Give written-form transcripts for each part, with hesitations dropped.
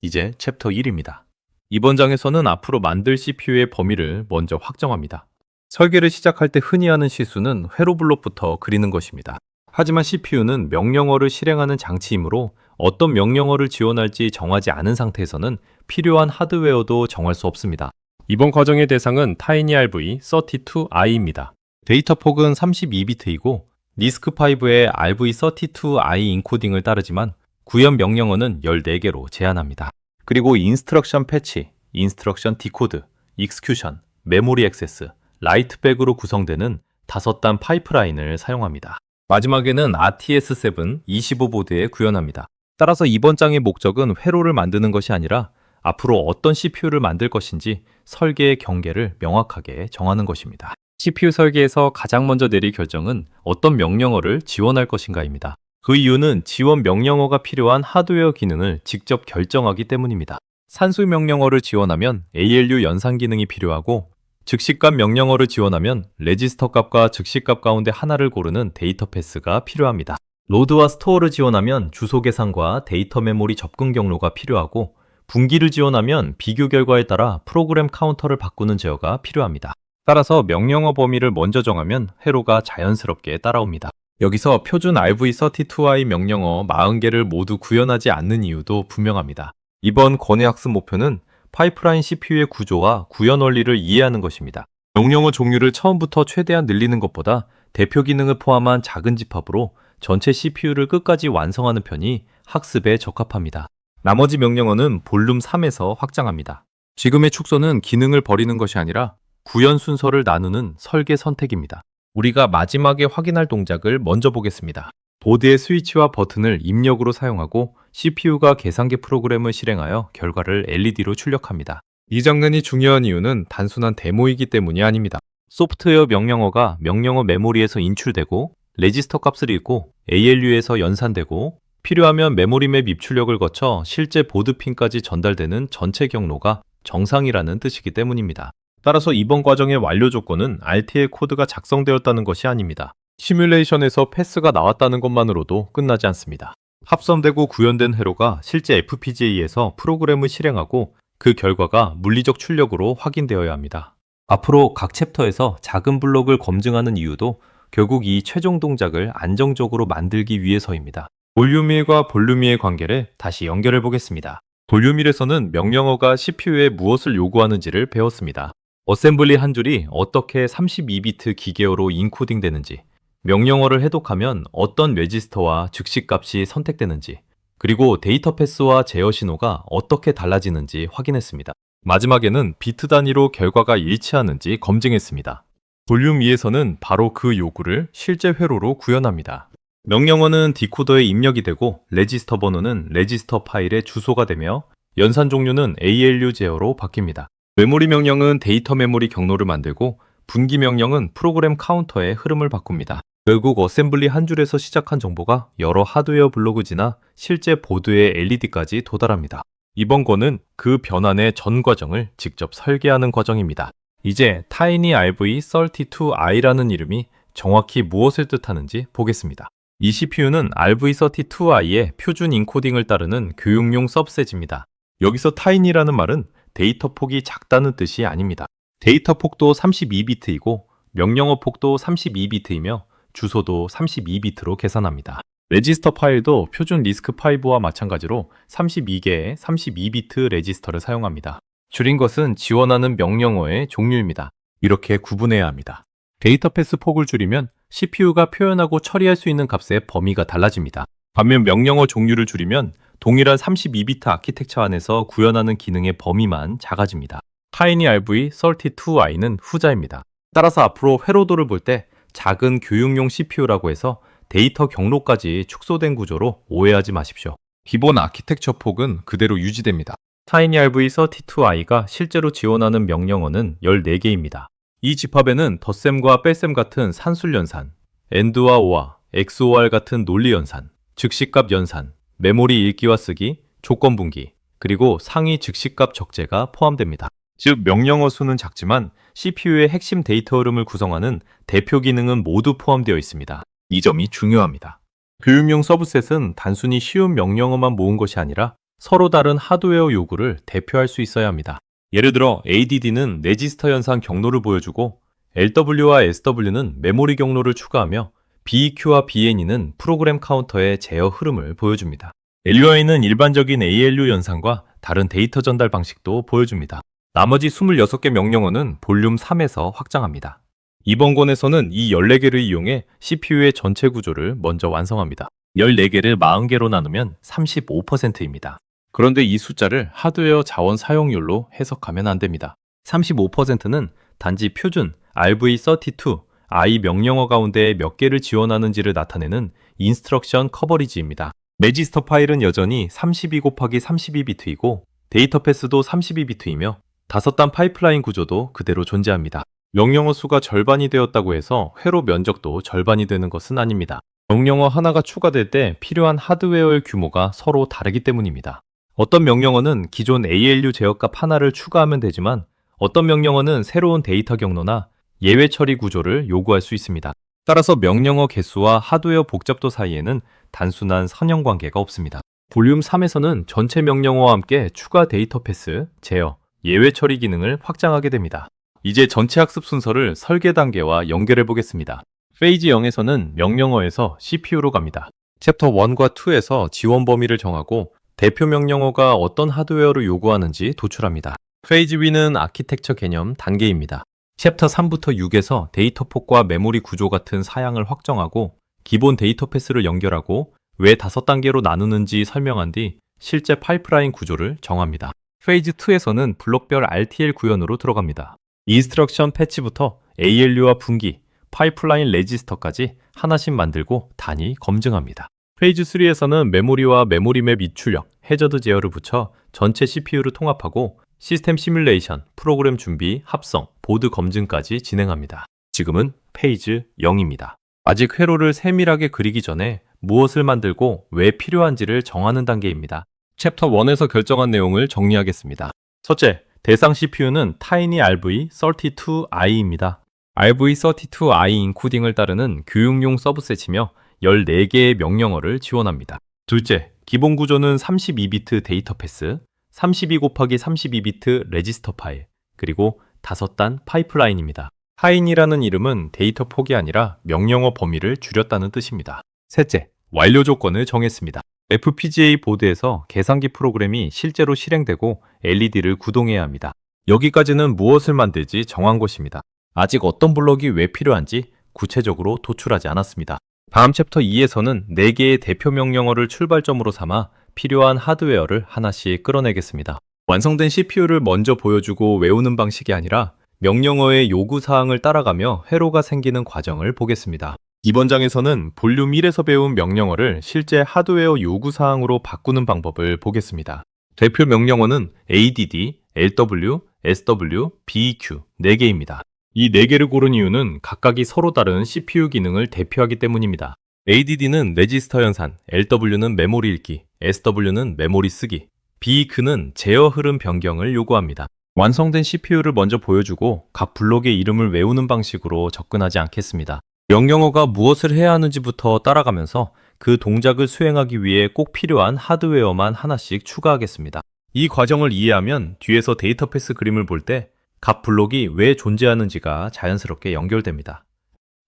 이제 챕터 1입니다. 이번 장에서는 앞으로 만들 CPU의 범위를 먼저 확정합니다. 설계를 시작할 때 흔히 하는 실수는 회로 블록부터 그리는 것입니다. 하지만 CPU는 명령어를 실행하는 장치이므로 어떤 명령어를 지원할지 정하지 않은 상태에서는 필요한 하드웨어도 정할 수 없습니다. 이번 과정의 대상은 TinyRv32i입니다. 데이터 폭은 32비트이고 RISC-V의 RV32i 인코딩을 따르지만 구현 명령어는 14개로 제한합니다. 그리고 인스트럭션 패치, 인스트럭션 디코드, 익스큐션, 메모리 액세스, 라이트백으로 구성되는 5단 파이프라인을 사용합니다. 마지막에는 RTS7 25보드에 구현합니다. 따라서 이번 장의 목적은 회로를 만드는 것이 아니라 앞으로 어떤 CPU를 만들 것인지 설계의 경계를 명확하게 정하는 것입니다. CPU 설계에서 가장 먼저 내릴 결정은 어떤 명령어를 지원할 것인가입니다. 그 이유는 지원 명령어가 필요한 하드웨어 기능을 직접 결정하기 때문입니다. 산수 명령어를 지원하면 ALU 연산 기능이 필요하고 즉시값 명령어를 지원하면 레지스터 값과 즉시값 가운데 하나를 고르는 데이터 패스가 필요합니다. 로드와 스토어를 지원하면 주소 계산과 데이터 메모리 접근 경로가 필요하고 분기를 지원하면 비교 결과에 따라 프로그램 카운터를 바꾸는 제어가 필요합니다. 따라서 명령어 범위를 먼저 정하면 회로가 자연스럽게 따라옵니다. 여기서 표준 RV32i 명령어 40개를 모두 구현하지 않는 이유도 분명합니다. 이번 권의 학습 목표는 파이프라인 CPU의 구조와 구현 원리를 이해하는 것입니다. 명령어 종류를 처음부터 최대한 늘리는 것보다 대표 기능을 포함한 작은 집합으로 전체 CPU를 끝까지 완성하는 편이 학습에 적합합니다. 나머지 명령어는 볼륨 3에서 확장합니다. 지금의 축소는 기능을 버리는 것이 아니라 구현 순서를 나누는 설계 선택입니다. 우리가 마지막에 확인할 동작을 먼저 보겠습니다. 보드의 스위치와 버튼을 입력으로 사용하고 CPU가 계산기 프로그램을 실행하여 결과를 LED로 출력합니다. 이 장면이 중요한 이유는 단순한 데모이기 때문이 아닙니다. 소프트웨어 명령어가 명령어 메모리에서 인출되고 레지스터 값을 읽고 ALU에서 연산되고 필요하면 메모리 맵 입출력을 거쳐 실제 보드 핀까지 전달되는 전체 경로가 정상이라는 뜻이기 때문입니다. 따라서 이번 과정의 완료 조건은 RTL 코드가 작성되었다는 것이 아닙니다. 시뮬레이션에서 패스가 나왔다는 것만으로도 끝나지 않습니다. 합성되고 구현된 회로가 실제 FPGA에서 프로그램을 실행하고 그 결과가 물리적 출력으로 확인되어야 합니다. 앞으로 각 챕터에서 작은 블록을 검증하는 이유도 결국 이 최종 동작을 안정적으로 만들기 위해서입니다. 볼륨 1과 볼륨 2의 관계를 다시 연결해 보겠습니다. 볼륨 1에서는 명령어가 CPU에 무엇을 요구하는지를 배웠습니다. 어셈블리 한 줄이 어떻게 32비트 기계어로 인코딩 되는지, 명령어를 해독하면 어떤 레지스터와 즉시값이 선택되는지, 그리고 데이터 패스와 제어 신호가 어떻게 달라지는지 확인했습니다. 마지막에는 비트 단위로 결과가 일치하는지 검증했습니다. 볼륨 2에서는 바로 그 요구를 실제 회로로 구현합니다. 명령어는 디코더에 입력이 되고 레지스터 번호는 레지스터 파일의 주소가 되며 연산 종류는 ALU 제어로 바뀝니다. 메모리 명령은 데이터 메모리 경로를 만들고 분기 명령은 프로그램 카운터의 흐름을 바꿉니다. 결국 어셈블리 한 줄에서 시작한 정보가 여러 하드웨어 블록을 지나 실제 보드의 LED까지 도달합니다. 이번 권은 그 변환의 전 과정을 직접 설계하는 과정입니다. 이제 TinyRv32i라는 이름이 정확히 무엇을 뜻하는지 보겠습니다. 이 CPU는 RV32i의 표준 인코딩을 따르는 교육용 서브셋입니다. 여기서 tiny라는 말은 데이터 폭이 작다는 뜻이 아닙니다. 데이터 폭도 32비트이고 명령어 폭도 32비트이며 주소도 32비트로 계산합니다. 레지스터 파일도 표준 RISC-V와 마찬가지로 32개의 32비트 레지스터를 사용합니다. 줄인 것은 지원하는 명령어의 종류입니다. 이렇게 구분해야 합니다. 데이터 패스 폭을 줄이면 CPU가 표현하고 처리할 수 있는 값의 범위가 달라집니다. 반면 명령어 종류를 줄이면 동일한 32비트 아키텍처 안에서 구현하는 기능의 범위만 작아집니다. TinyRv32i는 후자입니다. 따라서 앞으로 회로도를 볼 때 작은 교육용 CPU라고 해서 데이터 경로까지 축소된 구조로 오해하지 마십시오. 기본 아키텍처 폭은 그대로 유지됩니다. TinyRv32i가 실제로 지원하는 명령어는 14개입니다. 이 집합에는 덧셈과 뺄셈 같은 산술 연산, AND와 OR, XOR 같은 논리 연산, 즉시값 연산, 메모리 읽기와 쓰기, 조건 분기, 그리고 상위 즉시값 적재가 포함됩니다. 즉 명령어 수는 작지만 CPU의 핵심 데이터 흐름을 구성하는 대표 기능은 모두 포함되어 있습니다. 이 점이 중요합니다. 교육용 서브셋은 단순히 쉬운 명령어만 모은 것이 아니라 서로 다른 하드웨어 요구를 대표할 수 있어야 합니다. 예를 들어 ADD는 레지스터 연산 경로를 보여주고 LW와 SW는 메모리 경로를 추가하며 BEQ와 BNE는 프로그램 카운터의 제어 흐름을 보여줍니다. LUI는 일반적인 ALU 연산과 다른 데이터 전달 방식도 보여줍니다. 나머지 26개 명령어는 볼륨 3에서 확장합니다. 이번 권에서는 이 14개를 이용해 CPU의 전체 구조를 먼저 완성합니다. 14개를 40개로 나누면 35%입니다. 그런데 이 숫자를 하드웨어 자원 사용률로 해석하면 안 됩니다. 35%는 단지 표준 RV32, I 명령어 가운데 몇 개를 지원하는지를 나타내는 인스트럭션 커버리지입니다. 레지스터 파일은 여전히 32 곱하기 32비트이고 데이터 패스도 32비트이며 5단 파이프라인 구조도 그대로 존재합니다. 명령어 수가 절반이 되었다고 해서 회로 면적도 절반이 되는 것은 아닙니다. 명령어 하나가 추가될 때 필요한 하드웨어의 규모가 서로 다르기 때문입니다. 어떤 명령어는 기존 ALU 제어값 하나를 추가하면 되지만 어떤 명령어는 새로운 데이터 경로나 예외 처리 구조를 요구할 수 있습니다. 따라서 명령어 개수와 하드웨어 복잡도 사이에는 단순한 선형 관계가 없습니다. 볼륨 3에서는 전체 명령어와 함께 추가 데이터 패스, 제어, 예외 처리 기능을 확장하게 됩니다. 이제 전체 학습 순서를 설계 단계와 연결해 보겠습니다. 페이지 0에서는 명령어에서 CPU로 갑니다. 챕터 1과 2에서 지원 범위를 정하고 대표 명령어가 어떤 하드웨어를 요구하는지 도출합니다. 페이지 V는 아키텍처 개념 단계입니다. 챕터 3부터 6에서 데이터 폭과 메모리 구조 같은 사양을 확정하고 기본 데이터 패스를 연결하고 왜 5단계로 나누는지 설명한 뒤 실제 파이프라인 구조를 정합니다. 페이지 2에서는 블록별 RTL 구현으로 들어갑니다. 인스트럭션 패치부터 ALU와 분기, 파이프라인 레지스터까지 하나씩 만들고 단위 검증합니다. 페이지 3에서는 메모리와 메모리맵 입출력, 해저드 제어를 붙여 전체 CPU를 통합하고 시스템 시뮬레이션, 프로그램 준비, 합성, 보드 검증까지 진행합니다. 지금은 페이지 0입니다. 아직 회로를 세밀하게 그리기 전에 무엇을 만들고 왜 필요한지를 정하는 단계입니다. 챕터 1에서 결정한 내용을 정리하겠습니다. 첫째, 대상 CPU는 Tiny RV32I입니다. RV32I 인코딩을 따르는 교육용 서브셋이며 14개의 명령어를 지원합니다. 둘째, 기본 구조는 32비트 데이터 패스, 32 곱하기 32비트 레지스터 파일, 그리고 5단 파이프라인입니다. 타인이라는 이름은 데이터 폭이 아니라 명령어 범위를 줄였다는 뜻입니다. 셋째, 완료 조건을 정했습니다. FPGA 보드에서 계산기 프로그램이 실제로 실행되고 LED를 구동해야 합니다. 여기까지는 무엇을 만들지 정한 것입니다. 아직 어떤 블록이 왜 필요한지 구체적으로 도출하지 않았습니다. 다음 챕터 2에서는 4개의 대표 명령어를 출발점으로 삼아 필요한 하드웨어를 하나씩 끌어내겠습니다. 완성된 CPU를 먼저 보여주고 외우는 방식이 아니라 명령어의 요구사항을 따라가며 회로가 생기는 과정을 보겠습니다. 이번 장에서는 볼륨 1에서 배운 명령어를 실제 하드웨어 요구사항으로 바꾸는 방법을 보겠습니다. 대표 명령어는 ADD, LW, SW, BEQ 4개입니다. 이 4개를 고른 이유는 각각이 서로 다른 CPU 기능을 대표하기 때문입니다. ADD는 레지스터 연산, LW는 메모리 읽기, SW는 메모리 쓰기, BEQ는 제어 흐름 변경을 요구합니다. 완성된 CPU를 먼저 보여주고 각 블록의 이름을 외우는 방식으로 접근하지 않겠습니다. 명령어가 무엇을 해야 하는지부터 따라가면서 그 동작을 수행하기 위해 꼭 필요한 하드웨어만 하나씩 추가하겠습니다. 이 과정을 이해하면 뒤에서 데이터 패스 그림을 볼 때 각 블록이 왜 존재하는지가 자연스럽게 연결됩니다.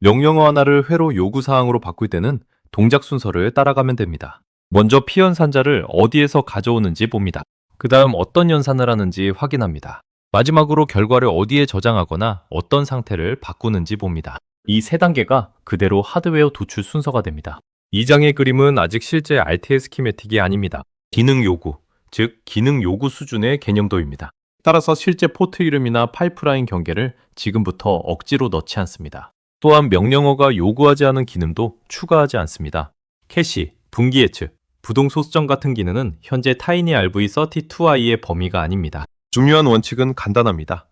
명령어 하나를 회로 요구사항으로 바꿀 때는 동작 순서를 따라가면 됩니다. 먼저 P 연산자를 어디에서 가져오는지 봅니다. 그 다음 어떤 연산을 하는지 확인합니다. 마지막으로 결과를 어디에 저장하거나 어떤 상태를 바꾸는지 봅니다. 이 3단계가 그대로 하드웨어 도출 순서가 됩니다. 이 장의 그림은 아직 실제 RTL 스키매틱이 아닙니다. 기능 요구, 즉 기능 요구 수준의 개념도입니다. 따라서 실제 포트 이름이나 파이프라인 경계를 지금부터 억지로 넣지 않습니다. 또한 명령어가 요구하지 않은 기능도 추가하지 않습니다. 캐시, 분기 예측, 부동 소수점 같은 기능은 현재 타이니 RV32I의 범위가 아닙니다. 중요한 원칙은 간단합니다.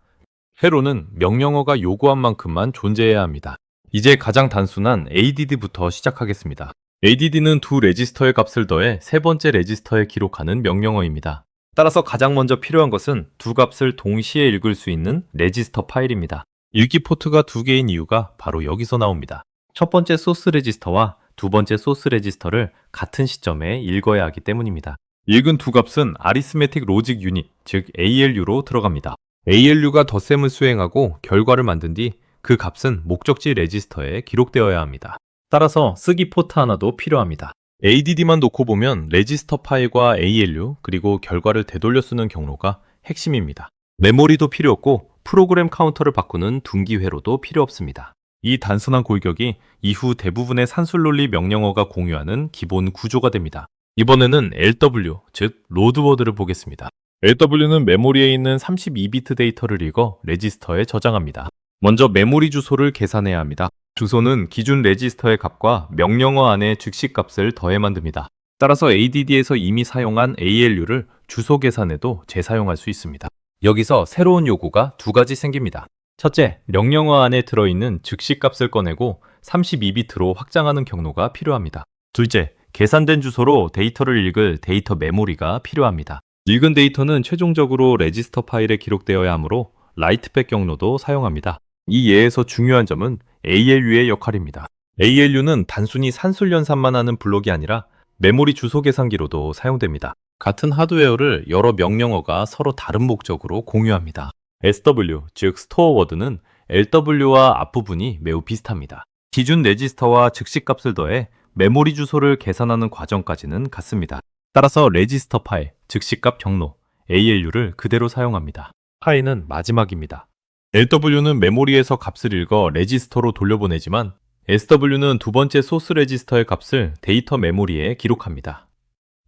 회로는 명령어가 요구한 만큼만 존재해야 합니다. 이제 가장 단순한 ADD부터 시작하겠습니다. ADD는 두 레지스터의 값을 더해 세 번째 레지스터에 기록하는 명령어입니다. 따라서 가장 먼저 필요한 것은 두 값을 동시에 읽을 수 있는 레지스터 파일입니다. 읽기 포트가 2개인 이유가 바로 여기서 나옵니다. 첫 번째 소스 레지스터와 두 번째 소스 레지스터를 같은 시점에 읽어야 하기 때문입니다. 읽은 두 값은 Arithmetic Logic Unit, 즉 ALU로 들어갑니다. ALU가 덧셈을 수행하고 결과를 만든 뒤 그 값은 목적지 레지스터에 기록되어야 합니다. 따라서 쓰기 포트 하나도 필요합니다. ADD만 놓고 보면 레지스터 파일과 ALU 그리고 결과를 되돌려 쓰는 경로가 핵심입니다. 메모리도 필요 없고 프로그램 카운터를 바꾸는 둔기 회로도 필요 없습니다. 이 단순한 골격이 이후 대부분의 산술논리 명령어가 공유하는 기본 구조가 됩니다. 이번에는 LW, 즉 로드워드를 보겠습니다. LW는 메모리에 있는 32비트 데이터를 읽어 레지스터에 저장합니다. 먼저 메모리 주소를 계산해야 합니다. 주소는 기준 레지스터의 값과 명령어 안에 즉시 값을 더해 만듭니다. 따라서 ADD에서 이미 사용한 ALU를 주소 계산에도 재사용할 수 있습니다. 여기서 새로운 요구가 두 가지 생깁니다. 첫째, 명령어 안에 들어있는 즉시 값을 꺼내고 32비트로 확장하는 경로가 필요합니다. 둘째, 계산된 주소로 데이터를 읽을 데이터 메모리가 필요합니다. 읽은 데이터는 최종적으로 레지스터 파일에 기록되어야 하므로 라이트백 경로도 사용합니다. 이 예에서 중요한 점은 ALU의 역할입니다. ALU는 단순히 산술 연산만 하는 블록이 아니라 메모리 주소 계산기로도 사용됩니다. 같은 하드웨어를 여러 명령어가 서로 다른 목적으로 공유합니다. SW, 즉 스토어 워드는 LW와 앞부분이 매우 비슷합니다. 기준 레지스터와 즉시 값을 더해 메모리 주소를 계산하는 과정까지는 같습니다. 따라서 레지스터 파일, 즉시 값 경로, ALU를 그대로 사용합니다. 파일은 마지막입니다. LW는 메모리에서 값을 읽어 레지스터로 돌려보내지만 SW는 두 번째 소스 레지스터의 값을 데이터 메모리에 기록합니다.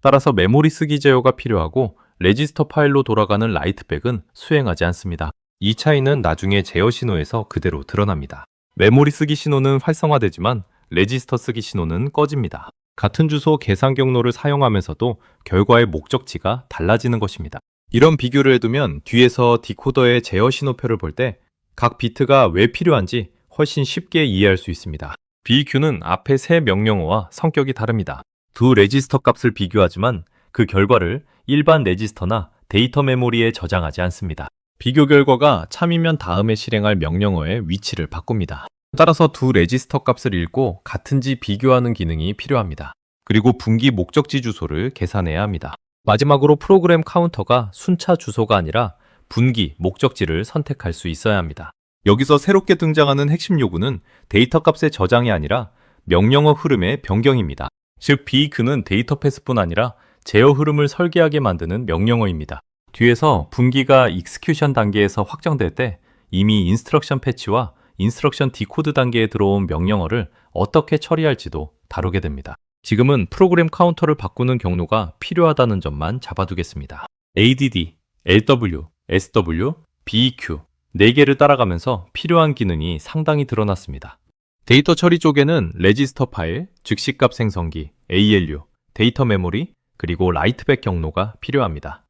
따라서 메모리 쓰기 제어가 필요하고 레지스터 파일로 돌아가는 라이트백은 수행하지 않습니다. 이 차이는 나중에 제어 신호에서 그대로 드러납니다. 메모리 쓰기 신호는 활성화되지만 레지스터 쓰기 신호는 꺼집니다. 같은 주소 계산 경로를 사용하면서도 결과의 목적지가 달라지는 것입니다. 이런 비교를 해두면 뒤에서 디코더의 제어 신호표를 볼 때 각 비트가 왜 필요한지 훨씬 쉽게 이해할 수 있습니다. BEQ는 앞에 세 명령어와 성격이 다릅니다. 두 레지스터 값을 비교하지만 그 결과를 일반 레지스터나 데이터 메모리에 저장하지 않습니다. 비교 결과가 참이면 다음에 실행할 명령어의 위치를 바꿉니다. 따라서 두 레지스터 값을 읽고 같은지 비교하는 기능이 필요합니다. 그리고 분기 목적지 주소를 계산해야 합니다. 마지막으로 프로그램 카운터가 순차 주소가 아니라 분기 목적지를 선택할 수 있어야 합니다. 여기서 새롭게 등장하는 핵심 요구는 데이터 값의 저장이 아니라 명령어 흐름의 변경입니다. 즉 BEQ는 데이터 패스뿐 아니라 제어 흐름을 설계하게 만드는 명령어입니다. 뒤에서 분기가 익스큐션 단계에서 확정될 때 이미 인스트럭션 패치와 인스트럭션 디코드 단계에 들어온 명령어를 어떻게 처리할지도 다루게 됩니다. 지금은 프로그램 카운터를 바꾸는 경로가 필요하다는 점만 잡아두겠습니다. ADD, LW, SW, BEQ 4개를 따라가면서 필요한 기능이 상당히 드러났습니다. 데이터 처리 쪽에는 레지스터 파일, 즉시값 생성기, ALU, 데이터 메모리, 그리고 라이트백 경로가 필요합니다.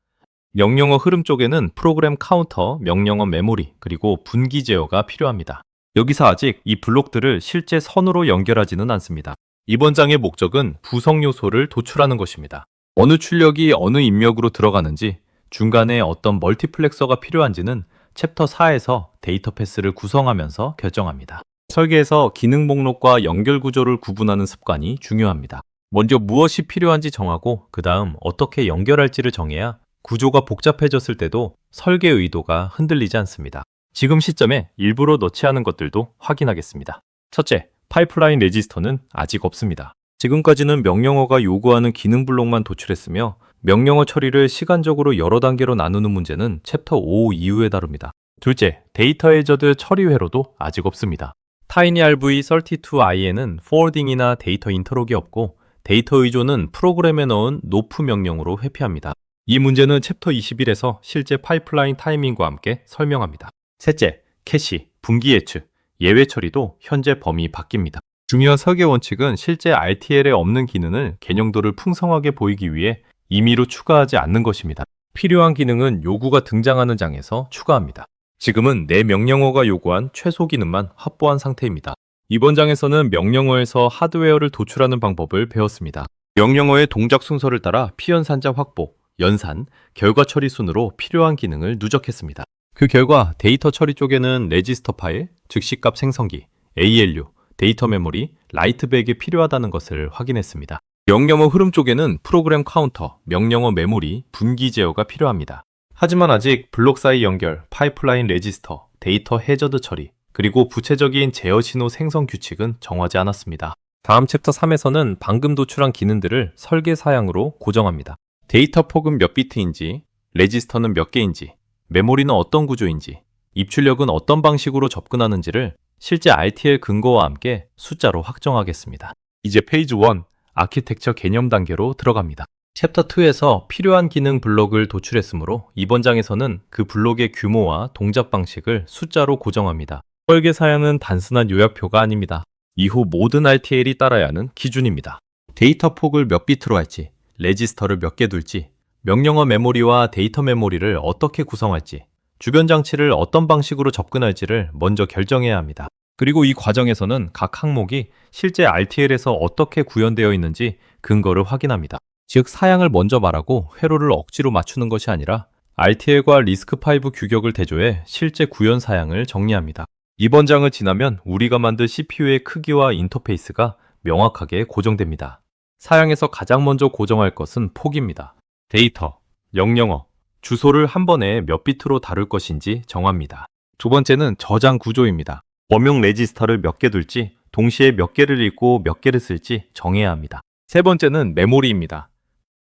명령어 흐름 쪽에는 프로그램 카운터, 명령어 메모리, 그리고 분기 제어가 필요합니다. 여기서 아직 이 블록들을 실제 선으로 연결하지는 않습니다. 이번 장의 목적은 구성 요소를 도출하는 것입니다. 어느 출력이 어느 입력으로 들어가는지, 중간에 어떤 멀티플렉서가 필요한지는 챕터 4에서 데이터 패스를 구성하면서 결정합니다. 설계에서 기능 목록과 연결 구조를 구분하는 습관이 중요합니다. 먼저 무엇이 필요한지 정하고 그 다음 어떻게 연결할지를 정해야 구조가 복잡해졌을 때도 설계 의도가 흔들리지 않습니다. 지금 시점에 일부러 넣지 않은 것들도 확인하겠습니다. 첫째, 파이프라인 레지스터는 아직 없습니다. 지금까지는 명령어가 요구하는 기능 블록만 도출했으며 명령어 처리를 시간적으로 여러 단계로 나누는 문제는 챕터 5 이후에 다룹니다. 둘째, 데이터 해저드 처리 회로도 아직 없습니다. TinyRv32i에는 포워딩이나 데이터 인터록이 없고 데이터 의존은 프로그램에 넣은 노프 명령으로 회피합니다. 이 문제는 챕터 21에서 실제 파이프라인 타이밍과 함께 설명합니다. 셋째, 캐시, 분기 예측, 예외 처리도 현재 범위 바뀝니다. 중요한 설계 원칙은 실제 RTL에 없는 기능을 개념도를 풍성하게 보이기 위해 임의로 추가하지 않는 것입니다. 필요한 기능은 요구가 등장하는 장에서 추가합니다. 지금은 내 명령어가 요구한 최소 기능만 확보한 상태입니다. 이번 장에서는 명령어에서 하드웨어를 도출하는 방법을 배웠습니다. 명령어의 동작 순서를 따라 피연산자 확보, 연산, 결과 처리 순으로 필요한 기능을 누적했습니다. 그 결과 데이터 처리 쪽에는 레지스터 파일, 즉시값 생성기, ALU, 데이터 메모리, 라이트백이 필요하다는 것을 확인했습니다. 명령어 흐름 쪽에는 프로그램 카운터, 명령어 메모리, 분기 제어가 필요합니다. 하지만 아직 블록 사이 연결, 파이프라인 레지스터, 데이터 해저드 처리, 그리고 구체적인 제어 신호 생성 규칙은 정하지 않았습니다. 다음 챕터 3에서는 방금 도출한 기능들을 설계 사양으로 고정합니다. 데이터 폭은 몇 비트인지, 레지스터는 몇 개인지, 메모리는 어떤 구조인지, 입출력은 어떤 방식으로 접근하는지를 실제 RTL 근거와 함께 숫자로 확정하겠습니다. 이제 페이지 1, 아키텍처 개념 단계로 들어갑니다. 챕터 2에서 필요한 기능 블록을 도출했으므로 이번 장에서는 그 블록의 규모와 동작 방식을 숫자로 고정합니다. 설계 사양은 단순한 요약표가 아닙니다. 이후 모든 RTL이 따라야 하는 기준입니다. 데이터 폭을 몇 비트로 할지, 레지스터를 몇 개 둘지, 명령어 메모리와 데이터 메모리를 어떻게 구성할지, 주변 장치를 어떤 방식으로 접근할지를 먼저 결정해야 합니다. 그리고 이 과정에서는 각 항목이 실제 RTL에서 어떻게 구현되어 있는지 근거를 확인합니다. 즉, 사양을 먼저 말하고 회로를 억지로 맞추는 것이 아니라 RTL과 리스크5 규격을 대조해 실제 구현 사양을 정리합니다. 이번 장을 지나면 우리가 만든 CPU의 크기와 인터페이스가 명확하게 고정됩니다. 사양에서 가장 먼저 고정할 것은 폭입니다. 데이터, 명령어, 주소를 한 번에 몇 비트로 다룰 것인지 정합니다. 두 번째는 저장 구조입니다. 범용 레지스터를 몇 개 둘지, 동시에 몇 개를 읽고 몇 개를 쓸지 정해야 합니다. 세 번째는 메모리입니다.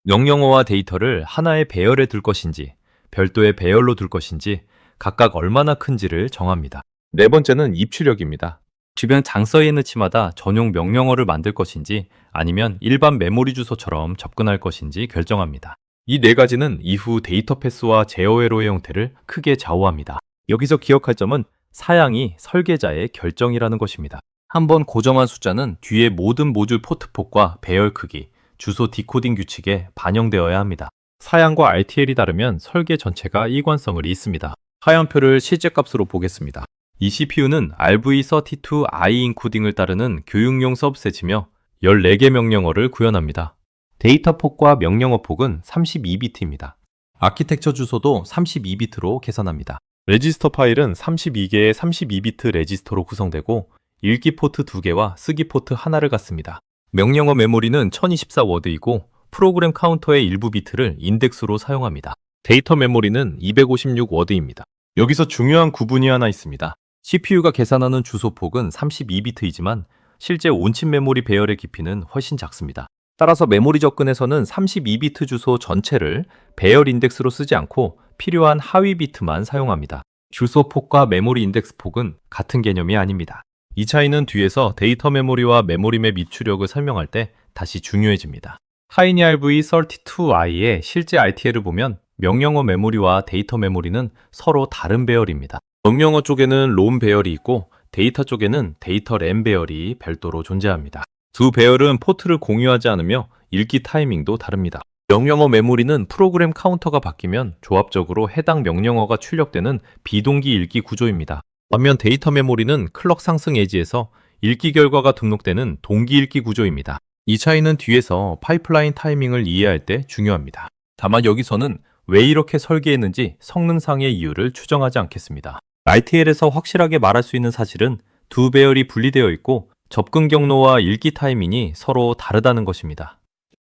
명령어와 데이터를 하나의 배열에 둘 것인지, 별도의 배열로 둘 것인지, 각각 얼마나 큰지를 정합니다. 네 번째는 입출력입니다. 주변 장서에 있는 치마다 전용 명령어를 만들 것인지 아니면 일반 메모리 주소처럼 접근할 것인지 결정합니다. 이 네 가지는 이후 데이터 패스와 제어 회로의 형태를 크게 좌우합니다. 여기서 기억할 점은 사양이 설계자의 결정이라는 것입니다. 한번 고정한 숫자는 뒤에 모든 모듈 포트폭과 배열 크기, 주소 디코딩 규칙에 반영되어야 합니다. 사양과 RTL이 다르면 설계 전체가 일관성을 잃습니다. 하향표를 실제 값으로 보겠습니다. 이 CPU는 RV32i 인코딩을 따르는 교육용 서브셋이며 14개 명령어를 구현합니다. 데이터 폭과 명령어 폭은 32비트입니다. 아키텍처 주소도 32비트로 계산합니다. 레지스터 파일은 32개의 32비트 레지스터로 구성되고 읽기 포트 2개와 쓰기 포트 하나를 갖습니다. 명령어 메모리는 1024워드이고 프로그램 카운터의 일부 비트를 인덱스로 사용합니다. 데이터 메모리는 256워드입니다. 여기서 중요한 구분이 하나 있습니다. CPU가 계산하는 주소 폭은 32비트이지만 실제 온칩 메모리 배열의 깊이는 훨씬 작습니다. 따라서 메모리 접근에서는 32비트 주소 전체를 배열 인덱스로 쓰지 않고 필요한 하위 비트만 사용합니다. 주소 폭과 메모리 인덱스 폭은 같은 개념이 아닙니다. 이 차이는 뒤에서 데이터 메모리와 메모리 맵 입출력을 설명할 때 다시 중요해집니다. 타이니 RV32i의 실제 RTL을 보면 명령어 메모리와 데이터 메모리는 서로 다른 배열입니다. 명령어 쪽에는 롬 배열이 있고 데이터 쪽에는 데이터 램 배열이 별도로 존재합니다. 두 배열은 포트를 공유하지 않으며 읽기 타이밍도 다릅니다. 명령어 메모리는 프로그램 카운터가 바뀌면 조합적으로 해당 명령어가 출력되는 비동기 읽기 구조입니다. 반면 데이터 메모리는 클럭 상승 에지에서 읽기 결과가 등록되는 동기 읽기 구조입니다. 이 차이는 뒤에서 파이프라인 타이밍을 이해할 때 중요합니다. 다만 여기서는 왜 이렇게 설계했는지 성능상의 이유를 추정하지 않겠습니다. RTL에서 확실하게 말할 수 있는 사실은 두 배열이 분리되어 있고 접근 경로와 읽기 타이밍이 서로 다르다는 것입니다.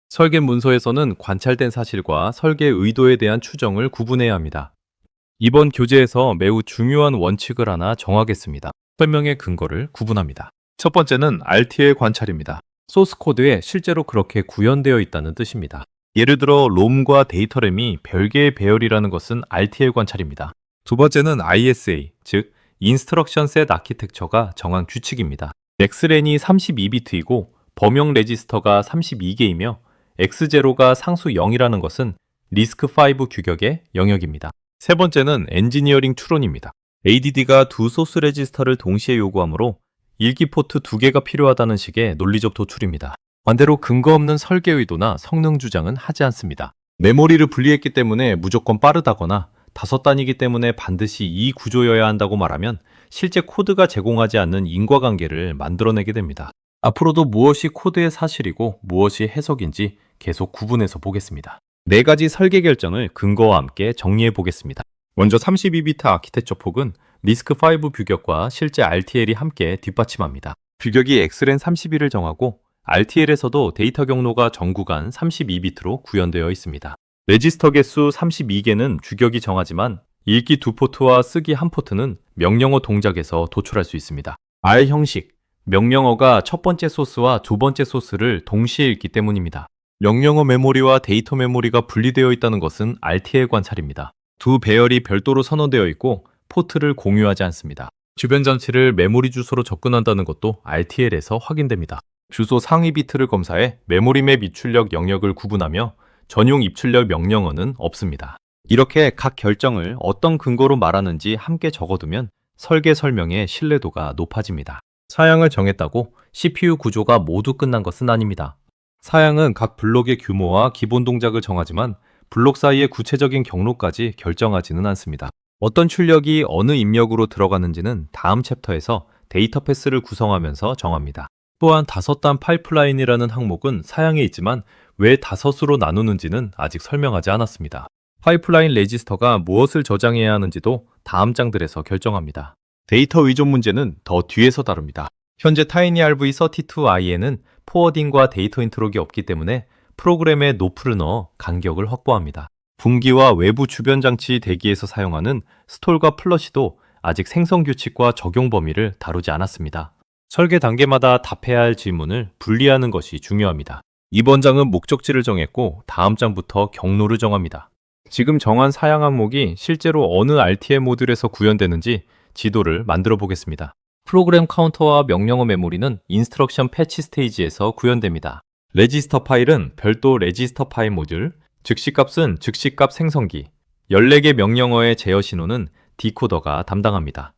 설계 문서에서는 관찰된 사실과 설계 의도에 대한 추정을 구분해야 합니다. 이번 교재에서 매우 중요한 원칙을 하나 정하겠습니다. 설명의 근거를 구분합니다. 첫 번째는 RTL 관찰입니다. 소스 코드에 실제로 그렇게 구현되어 있다는 뜻입니다. 예를 들어 롬과 데이터 램이 별개의 배열이라는 것은 RTL 관찰입니다. 두 번째는 ISA, 즉 인스트럭션 셋 아키텍처가 정한 규칙입니다. 엑스렌이 32비트이고 범용 레지스터가 32개이며 X0가 상수 0이라는 것은 리스크5 규격의 영역입니다. 세 번째는 엔지니어링 추론입니다. ADD가 두 소스 레지스터를 동시에 요구하므로 읽기 포트 2개가 필요하다는 식의 논리적 도출입니다. 반대로 근거 없는 설계 의도나 성능 주장은 하지 않습니다. 메모리를 분리했기 때문에 무조건 빠르다거나 5단위이기 때문에 반드시 이 구조여야 한다고 말하면 실제 코드가 제공하지 않는 인과관계를 만들어내게 됩니다. 앞으로도 무엇이 코드의 사실이고 무엇이 해석인지 계속 구분해서 보겠습니다. 네 가지 설계 결정을 근거와 함께 정리해 보겠습니다. 먼저 32비트 아키텍처 폭은 리스크5 규격과 실제 RTL이 함께 뒷받침합니다. 규격이 엑스렌 32를 정하고 RTL에서도 데이터 경로가 전 구간 32비트로 구현되어 있습니다. 레지스터 개수 32개는 주격이 정하지만 읽기 2포트와 쓰기 1포트는 명령어 동작에서 도출할 수 있습니다. R 형식, 명령어가 첫 번째 소스와 두 번째 소스를 동시에 읽기 때문입니다. 명령어 메모리와 데이터 메모리가 분리되어 있다는 것은 RTL 관찰입니다. 두 배열이 별도로 선언되어 있고 포트를 공유하지 않습니다. 주변 장치를 메모리 주소로 접근한다는 것도 RTL에서 확인됩니다. 주소 상위 비트를 검사해 메모리 맵 입출력 영역을 구분하며 전용 입출력 명령어는 없습니다. 이렇게 각 결정을 어떤 근거로 말하는지 함께 적어두면 설계 설명의 신뢰도가 높아집니다. 사양을 정했다고 CPU 구조가 모두 끝난 것은 아닙니다. 사양은 각 블록의 규모와 기본 동작을 정하지만 블록 사이의 구체적인 경로까지 결정하지는 않습니다. 어떤 출력이 어느 입력으로 들어가는지는 다음 챕터에서 데이터 패스를 구성하면서 정합니다. 또한 5단 파이프라인이라는 항목은 사양에 있지만 왜 5으로 나누는지는 아직 설명하지 않았습니다. 파이프라인 레지스터가 무엇을 저장해야 하는지도 다음 장들에서 결정합니다. 데이터 의존 문제는 더 뒤에서 다룹니다. 현재 TinyRv32i에는 포워딩과 데이터 인트록이 없기 때문에 프로그램에 노프를 넣어 간격을 확보합니다. 분기와 외부 주변 장치 대기에서 사용하는 스톨과 플러시도 아직 생성 규칙과 적용 범위를 다루지 않았습니다. 설계 단계마다 답해야 할 질문을 분리하는 것이 중요합니다. 이번 장은 목적지를 정했고 다음 장부터 경로를 정합니다. 지금 정한 사양 항목이 실제로 어느 RTL 모듈에서 구현되는지 지도를 만들어 보겠습니다. 프로그램 카운터와 명령어 메모리는 인스트럭션 패치 스테이지에서 구현됩니다. 레지스터 파일은 별도 레지스터 파일 모듈, 즉시값은 즉시값 생성기, 14개 명령어의 제어 신호는 디코더가 담당합니다.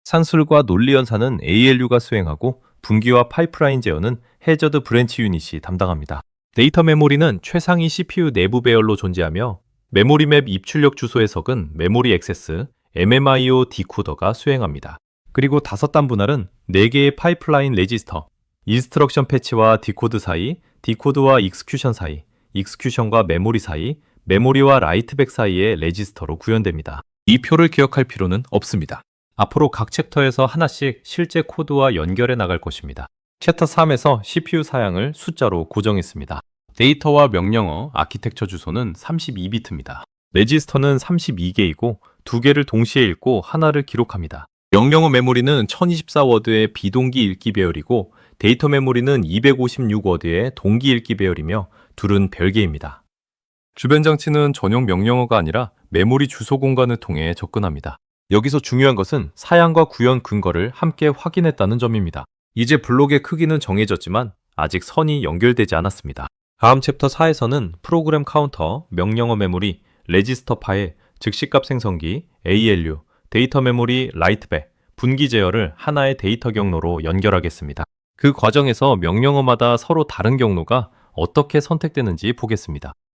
산술과 논리 연산은 ALU가 수행하고 분기와 파이프라인 제어는 해저드 브랜치 유닛이 담당합니다. 데이터 메모리는 최상위 CPU 내부 배열로 존재하며 메모리 맵 입출력 주소 해석은 메모리 액세스, MMIO 디코더가 수행합니다. 그리고 5단 분할은 4개의 파이프라인 레지스터, 인스트럭션 패치와 디코드 사이, 디코드와 익스큐션 사이, 익스큐션과 메모리 사이, 메모리와 라이트백 사이의 레지스터로 구현됩니다. 이 표를 기억할 필요는 없습니다. 앞으로 각 챕터에서 하나씩 실제 코드와 연결해 나갈 것입니다. 챕터 3에서 CPU 사양을 숫자로 고정했습니다. 데이터와 명령어, 아키텍처 주소는 32비트입니다. 레지스터는 32개이고 2개를 동시에 읽고 하나를 기록합니다. 명령어 메모리는 1024워드의 비동기 읽기 배열이고 데이터 메모리는 256워드의 동기 읽기 배열이며 둘은 별개입니다. 주변 장치는 전용 명령어가 아니라 메모리 주소 공간을 통해 접근합니다. 여기서 중요한 것은 사양과 구현 근거를 함께 확인했다는 점입니다. 이제 블록의 크기는 정해졌지만 아직 선이 연결되지 않았습니다. 다음 챕터 4에서는 프로그램 카운터, 명령어 메모리, 레지스터 파일, 즉시값 생성기, ALU, 데이터 메모리, 라이트백, 분기 제어를 하나의 데이터 경로로 연결하겠습니다. 그 과정에서 명령어마다 서로 다른 경로가 어떻게 선택되는지 보겠습니다.